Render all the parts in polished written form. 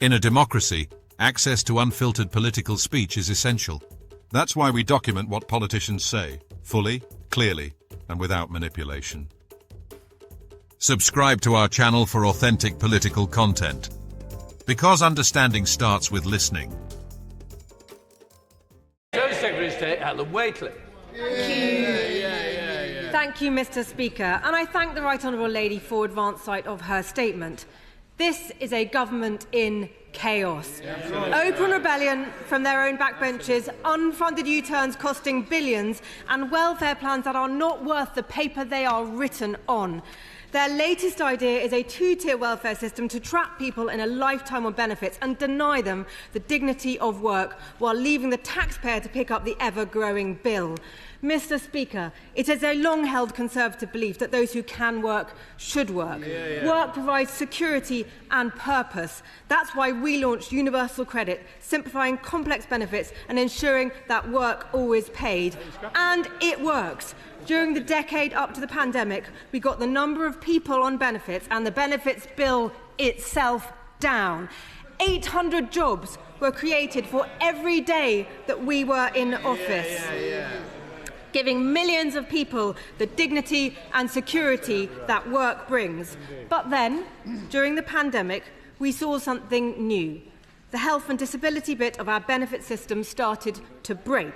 In a democracy, access to unfiltered political speech is essential. That's why we document what politicians say, fully, clearly, and without manipulation. Subscribe to our channel for authentic political content. Because understanding starts with listening. Secretary of State Helen Whately. Thank you, Mr. Speaker, and I thank the Right Honourable Lady for advance sight of her statement. This is a government in chaos. Open rebellion from their own backbenches, unfunded U-turns costing billions, and welfare plans that are not worth the paper they are written on. Their latest idea is a two-tier welfare system to trap people in a lifetime of benefits and deny them the dignity of work while leaving the taxpayer to pick up the ever-growing bill. Mr. Speaker, it is a long-held Conservative belief that those who can work should work. Work provides security and purpose. That's why we launched universal credit, simplifying complex benefits and ensuring that work always paid. And it works. During the decade up to the pandemic, we got the number of people on benefits and the benefits bill itself down. 800 jobs were created for every day that we were in office, giving millions of people the dignity and security that work brings. But then, during the pandemic, we saw something new. The health and disability bit of our benefit system started to break.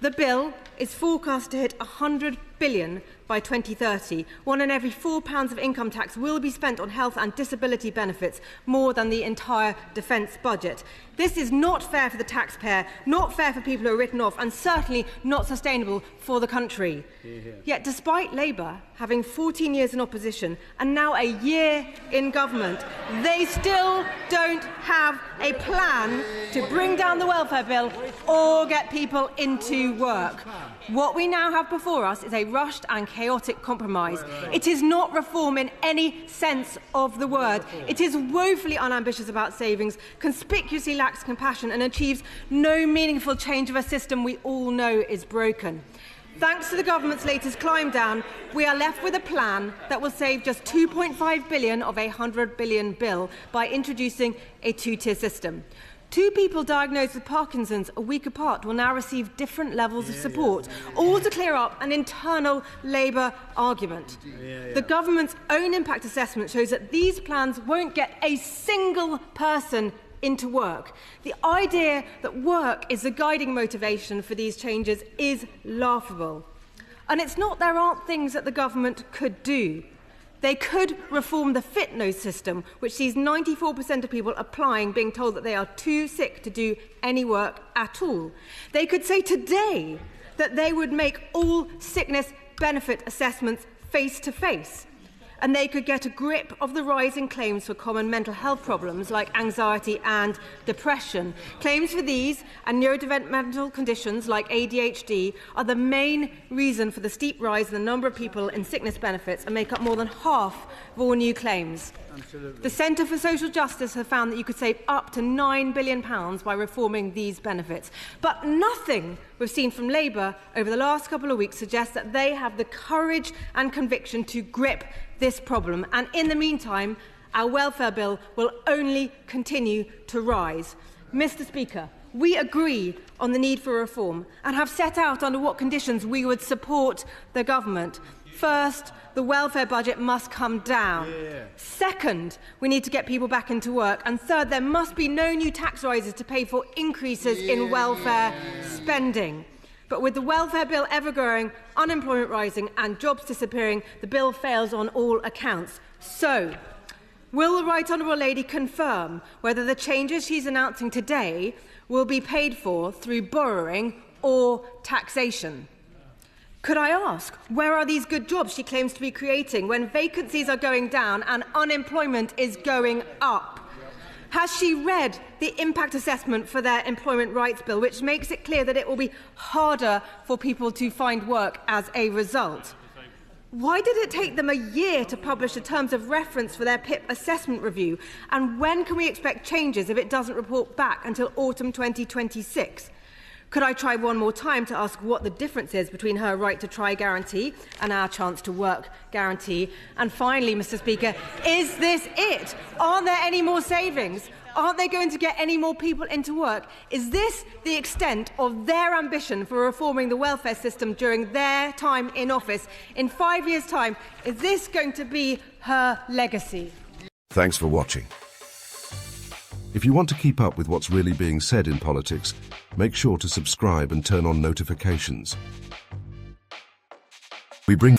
The bill is forecast to hit £100 billion by 2030. One in every £4 of income tax will be spent on health and disability benefits, more than the entire defence budget. This is not fair for the taxpayer, not fair for people who are written off, and certainly not sustainable for the country. Yet, despite Labour having 14 years in opposition and now a year in government, they still don't have a plan to bring down the welfare bill or get people into work. What we now have before us is a rushed and chaotic compromise. It is not reform in any sense of the word. It is woefully unambitious about savings, conspicuously lacks compassion, and achieves no meaningful change of a system we all know is broken. Thanks to the government's latest climb down, we are left with a plan that will save just £2.5 billion of a £100 billion bill by introducing a two-tier system. Two people diagnosed with Parkinson's a week apart will now receive different levels of support, all to clear up an internal Labour argument. The government's own impact assessment shows that these plans won't get a single person into work. The idea that work is the guiding motivation for these changes is laughable. And it's not there aren't things that the government could do. They could reform the FitNose system, which sees 94% of people applying being told that they are too sick to do any work at all. They could say today that they would make all sickness benefit assessments face-to-face. And they could get a grip of the rising claims for common mental health problems like anxiety and depression. Claims for these and neurodevelopmental conditions like ADHD are the main reason for the steep rise in the number of people in sickness benefits and make up more than half of all new claims. Absolutely. The Centre for Social Justice have found that you could save up to £9 billion by reforming these benefits. But nothing we've seen from Labour over the last couple of weeks suggests that they have the courage and conviction to grip this problem. And in the meantime, our welfare bill will only continue to rise. Mr. Speaker, we agree on the need for reform and have set out under what conditions we would support the government. First, the welfare budget must come down. Second, we need to get people back into work. And third, there must be no new tax rises to pay for increases in welfare spending. But with the welfare bill ever growing, unemployment rising and jobs disappearing, the bill fails on all accounts. So, will the Right Honourable Lady confirm whether the changes she's announcing today will be paid for through borrowing or taxation? Could I ask, where are these good jobs she claims to be creating when vacancies are going down and unemployment is going up? Has she read the impact assessment for their employment rights bill, which makes it clear that it will be harder for people to find work as a result? Why did it take them a year to publish the terms of reference for their PIP assessment review? And when can we expect changes if it doesn't report back until autumn 2026? Could I try one more time to ask what the difference is between her right to try guarantee and our chance to work guarantee? And finally, Mr. Speaker, is this it? Aren't there any more savings? Aren't they going to get any more people into work? Is this the extent of their ambition for reforming the welfare system during their time in office? In 5 years' time, is this going to be her legacy? Thanks for watching. If you want to keep up with what's really being said in politics, make sure to subscribe and turn on notifications. We bring